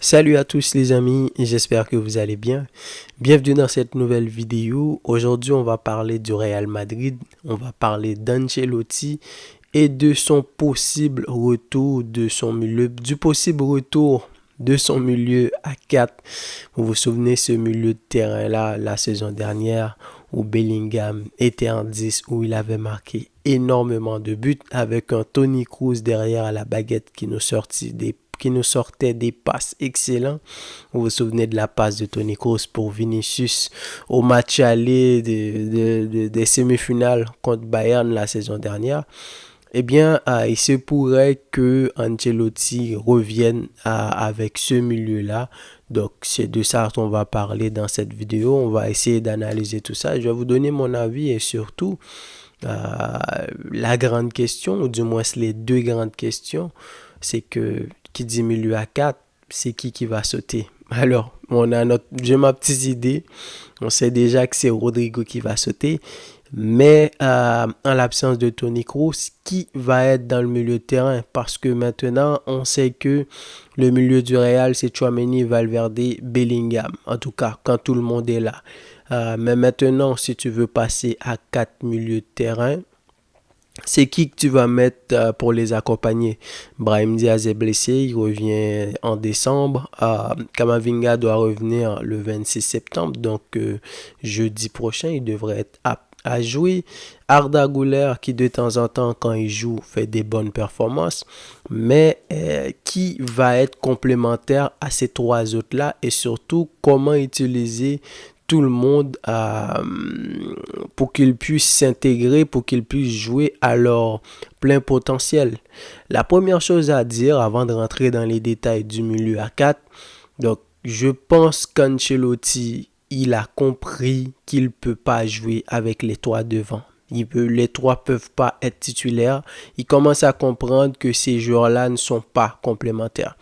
Salut à tous les amis, j'espère que vous allez bien. Bienvenue dans cette nouvelle vidéo. Aujourd'hui, on va parler du Real Madrid, on va parler d'Ancelotti et de son possible retour du possible retour de son milieu à 4. Vous vous souvenez ce milieu de terrain-là, la saison dernière, où Bellingham était en 10, où il avait marqué énormément de buts avec un Toni Kroos derrière à la baguette qui nous sortait des passes excellents. Vous vous souvenez de la passe de Toni Kroos pour Vinicius au match aller des semi-finales contre Bayern la saison dernière. Eh bien, il se pourrait que Ancelotti revienne avec ce milieu-là. Donc, c'est de ça qu'on va parler dans cette vidéo. On va essayer d'analyser tout ça. Je vais vous donner mon avis et surtout la grande question, ou du moins les deux grandes questions, c'est que qui dit milieu à 4, c'est qui va sauter. Alors, j'ai ma petite idée. On sait déjà que c'est Rodrigo qui va sauter. Mais en l'absence de Toni Kroos, qui va être dans le milieu de terrain? Parce que maintenant, on sait que le milieu du Real, c'est Tchouaméni, Valverde, Bellingham. En tout cas, quand tout le monde est là. Mais maintenant, si tu veux passer à 4 milieux de terrain, c'est qui que tu vas mettre pour les accompagner? Brahim Diaz est blessé, il revient en décembre. Kamavinga doit revenir le 26 septembre, donc jeudi prochain, il devrait être apte à jouer. Arda Güler, qui de temps en temps, quand il joue, fait des bonnes performances, mais qui va être complémentaire à ces trois autres-là et surtout, comment utiliser tout le monde pour qu'ils puissent s'intégrer, pour qu'ils puissent jouer à leur plein potentiel. La première chose à dire avant de rentrer dans les détails du milieu à 4, donc je pense qu'Ancelotti, il a compris qu'il ne peut pas jouer avec les trois devant. Les trois ne peuvent pas être titulaires. Il commence à comprendre que ces joueurs-là ne sont pas complémentaires.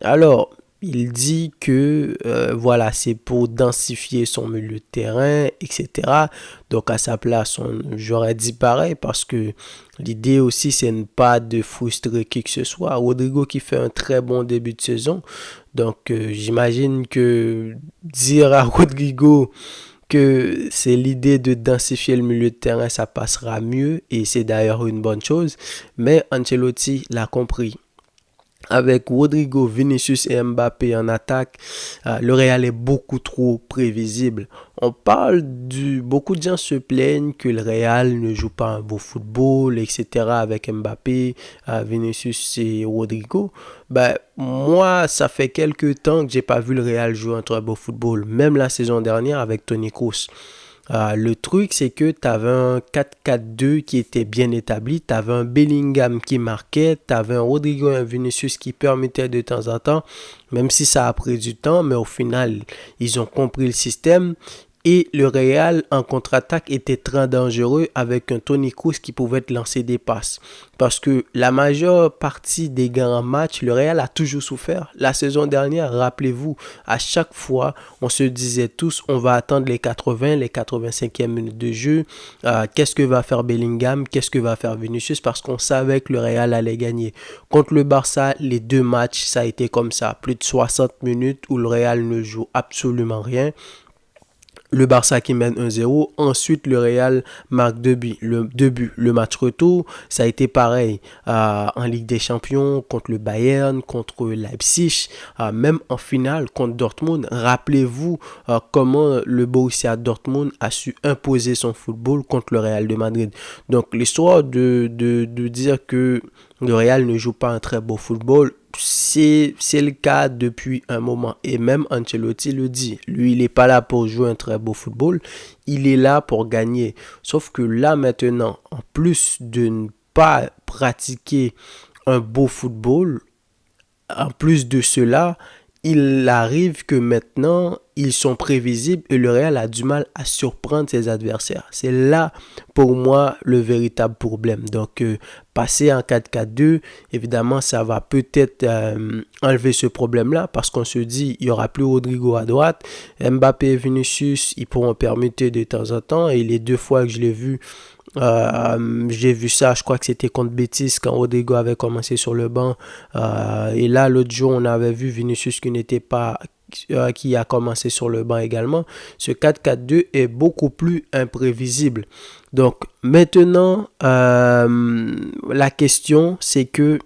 Alors, il dit que voilà, c'est pour densifier son milieu de terrain, etc. Donc à sa place, j'aurais dit pareil parce que l'idée aussi, c'est ne pas de frustrer qui que ce soit. Rodrigo qui fait un très bon début de saison. Donc j'imagine que dire à Rodrigo que c'est l'idée de densifier le milieu de terrain, ça passera mieux et c'est d'ailleurs une bonne chose. Mais Ancelotti l'a compris. Avec Rodrigo, Vinicius et Mbappé en attaque, le Real est beaucoup trop prévisible. Beaucoup de gens se plaignent que le Real ne joue pas un beau football, etc. avec Mbappé, Vinicius et Rodrigo. Moi, ça fait quelques temps que j'ai pas vu le Real jouer un très beau football. Même la saison dernière avec Toni Kroos. Le truc, c'est que tu avais un 4-4-2 qui était bien établi. Tu avais un Bellingham qui marquait. Tu avais un Rodrigo et un Vinicius qui permettaient de temps en temps, même si ça a pris du temps, mais au final, ils ont compris le système. Et le Real en contre-attaque était très dangereux avec un Toni Kroos qui pouvait te lancer des passes. Parce que la majeure partie des grands matchs, le Real a toujours souffert. La saison dernière, rappelez-vous, à chaque fois, on se disait tous, on va attendre les 80, les 85e minutes de jeu. Qu'est-ce que va faire Bellingham? Qu'est-ce que va faire Vinicius? Parce qu'on savait que le Real allait gagner. Contre le Barça, les deux matchs, ça a été comme ça. Plus de 60 minutes où le Real ne joue absolument rien. Le Barça qui mène 1-0. Ensuite, le Real marque deux buts. Le match retour, ça a été pareil en Ligue des Champions, contre le Bayern, contre Leipzig, même en finale contre Dortmund. Rappelez-vous comment le Borussia Dortmund a su imposer son football contre le Real de Madrid. Donc, l'histoire de dire que le Real ne joue pas un très beau football, c'est le cas depuis un moment. Et même Ancelotti le dit. Lui, il n'est pas là pour jouer un très beau football. Il est là pour gagner. Sauf que là, maintenant, en plus de ne pas pratiquer un beau football, en plus de cela, il arrive que maintenant, ils sont prévisibles et le Real a du mal à surprendre ses adversaires. C'est là, pour moi, le véritable problème. Donc, passer en 4-4-2, évidemment, ça va peut-être enlever ce problème-là parce qu'on se dit, il n'y aura plus Rodrigo à droite. Mbappé et Vinicius, ils pourront permettre de temps en temps. Et les deux fois que je l'ai vu J'ai vu ça, je crois que c'était contre Betis quand Rodrigo avait commencé sur le banc. Et là, l'autre jour, on avait vu Vinicius qui n'était pas, qui a commencé sur le banc également. Ce 4-4-2 est beaucoup plus imprévisible. Donc maintenant, la question, c'est que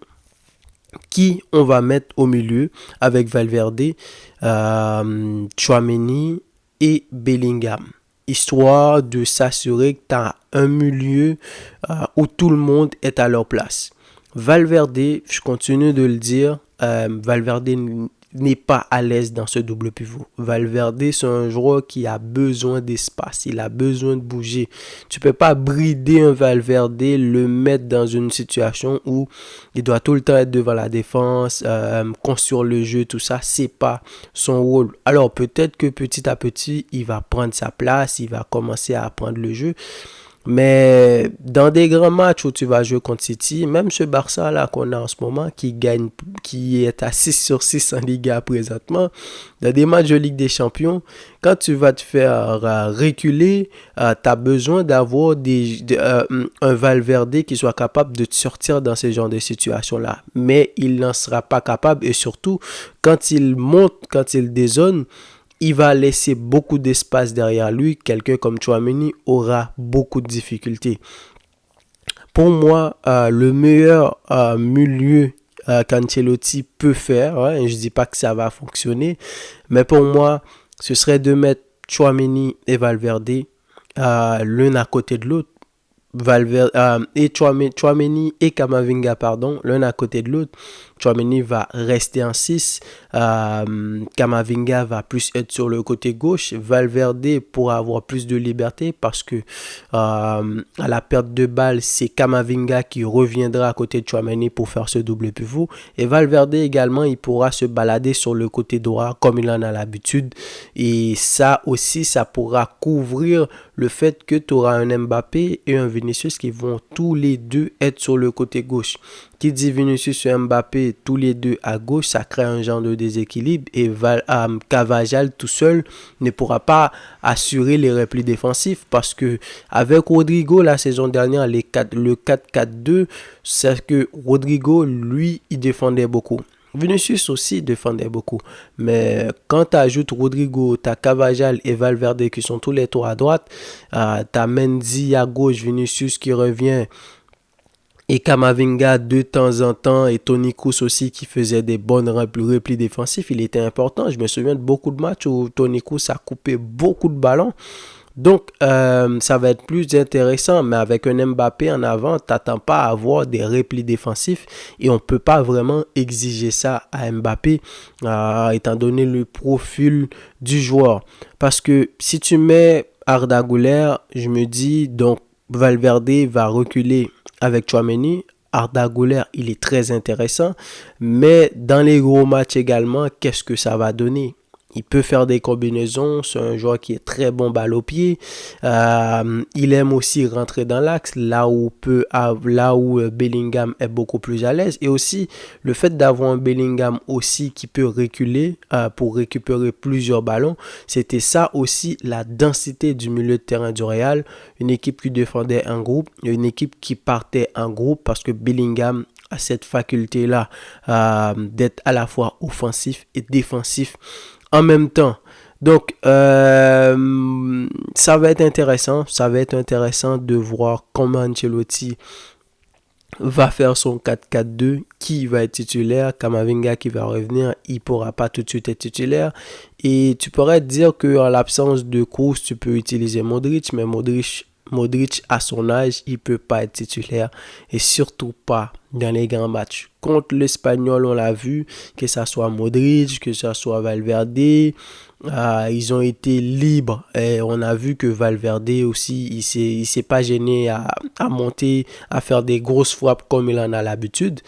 qui on va mettre au milieu avec Valverde, Tchouaméni et Bellingham, histoire de s'assurer que tu as un milieu où tout le monde est à leur place. Valverde, je continue de le dire, Valverde n'est pas à l'aise dans ce double pivot. Valverde, c'est un joueur qui a besoin d'espace, il a besoin de bouger. Tu peux pas brider un Valverde, le mettre dans une situation où il doit tout le temps être devant la défense, construire le jeu, tout ça, c'est pas son rôle. Alors peut-être que petit à petit, il va prendre sa place, il va commencer à apprendre le jeu. Mais dans des grands matchs où tu vas jouer contre City, même ce Barça là qu'on a en ce moment, qui gagne, qui est à 6 sur 6 en Liga présentement, dans des matchs de Ligue des Champions, quand tu vas te faire reculer, tu as besoin d'avoir un Valverde qui soit capable de te sortir dans ce genre de situation là. Mais il n'en sera pas capable, et surtout quand il monte, quand il dézone, il va laisser beaucoup d'espace derrière lui. Quelqu'un comme Tchouaméni aura beaucoup de difficultés. Pour moi, le meilleur milieu qu'Ancelotti peut faire, je ne dis pas que ça va fonctionner, mais pour moi, ce serait de mettre Tchouaméni et Valverde l'un à côté de l'autre. Valverde et Tchouaméni et Camavinga, pardon, l'un à côté de l'autre. Tchouaméni va rester en 6. Camavinga va plus être sur le côté gauche. Valverde pourra avoir plus de liberté parce que à la perte de balle, c'est Camavinga qui reviendra à côté de Tchouaméni pour faire ce double pivot. Et Valverde également, il pourra se balader sur le côté droit comme il en a l'habitude. Et ça aussi, ça pourra couvrir le fait que tu auras un Mbappé et un Vinicius qui vont tous les deux être sur le côté gauche. Qui dit Vinicius et Mbappé tous les deux à gauche, ça crée un genre de déséquilibre et Carvajal tout seul ne pourra pas assurer les replis défensifs parce que avec Rodrigo la saison dernière, le 4-4-2, c'est que Rodrigo, lui, il défendait beaucoup. Vinicius aussi défendait beaucoup. Mais quand tu ajoutes Rodrigo, tu as Carvajal et Valverde qui sont tous les trois à droite, tu as Mendy à gauche, Vinicius qui revient et Camavinga de temps en temps et Toni Kroos aussi qui faisait des bonnes replis défensifs. Il était important. Je me souviens de beaucoup de matchs où Toni Kroos a coupé beaucoup de ballons. Donc, ça va être plus intéressant, mais avec un Mbappé en avant, tu n'attends pas à avoir des replis défensifs et on ne peut pas vraiment exiger ça à Mbappé, étant donné le profil du joueur. Parce que si tu mets Arda Güler, je me dis, donc Valverde va reculer avec Tchouaméni. Arda Güler, il est très intéressant, mais dans les gros matchs également, qu'est-ce que ça va donner? Il peut faire des combinaisons, c'est un joueur qui est très bon balle au pied. Il aime aussi rentrer dans l'axe, là où Bellingham est beaucoup plus à l'aise. Et aussi, le fait d'avoir un Bellingham aussi qui peut reculer pour récupérer plusieurs ballons, c'était ça aussi la densité du milieu de terrain du Real. Une équipe qui défendait en groupe, une équipe qui partait en groupe parce que Bellingham a cette faculté-là d'être à la fois offensif et défensif en même temps. Donc, ça va être intéressant. Ça va être intéressant de voir comment Ancelotti va faire son 4-4-2, qui va être titulaire. Camavinga qui va revenir, il ne pourra pas tout de suite être titulaire. Et tu pourrais dire qu'en l'absence de Kroos, tu peux utiliser Modric, mais Modric, à son âge, il ne peut pas être titulaire et surtout pas dans les grands matchs. Contre l'Espagnol, on l'a vu, que ce soit Modric, que ce soit Valverde, ils ont été libres. Et on a vu que Valverde aussi, il s'est pas gêné à monter, à faire des grosses frappes comme il en a l'habitude.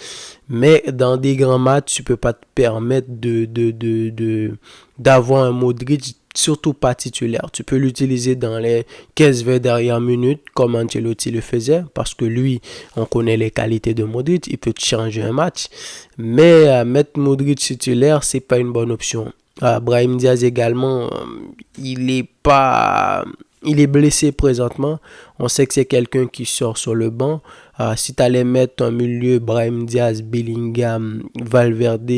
Mais dans des grands matchs, tu peux pas te permettre d'avoir un Modric surtout pas titulaire. Tu peux l'utiliser dans les 15-20 dernières minutes comme Ancelotti le faisait parce que lui, on connaît les qualités de Modric, il peut te changer un match. Mais mettre Modric titulaire, c'est pas une bonne option. Brahim Diaz également, il est pas Il est blessé présentement. On sait que c'est quelqu'un qui sort sur le banc. Si tu allais mettre un milieu, Brahim Diaz, Bellingham, Valverde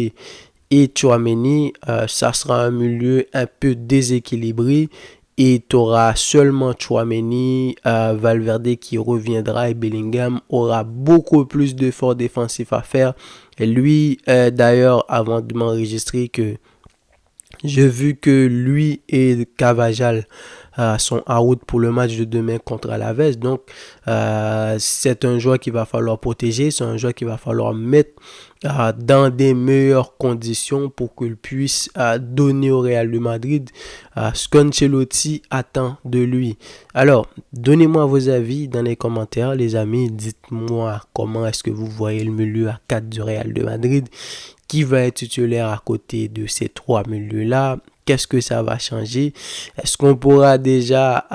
et Tchouaméni, ça sera un milieu un peu déséquilibré. Et tu auras seulement Tchouaméni, Valverde qui reviendra et Bellingham aura beaucoup plus d'efforts défensifs à faire. Et lui, d'ailleurs, avant de m'enregistrer, que j'ai vu que lui et Cavajal sont out pour le match de demain contre Alaves. Donc, c'est un joueur qu'il va falloir protéger. C'est un joueur qu'il va falloir mettre dans des meilleures conditions pour qu'il puisse donner au Real de Madrid ce qu'Ancelotti attend de lui. Alors, donnez-moi vos avis dans les commentaires, les amis. Dites-moi comment est-ce que vous voyez le milieu à 4 du Real de Madrid. Qui va être titulaire à côté de ces trois milieux-là? Qu'est-ce que ça va changer? Est-ce qu'on pourra déjà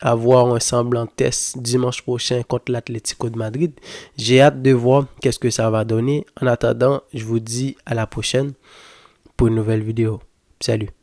avoir un semblant test dimanche prochain contre l'Atlético de Madrid? J'ai hâte de voir qu'est-ce que ça va donner. En attendant, je vous dis à la prochaine pour une nouvelle vidéo. Salut!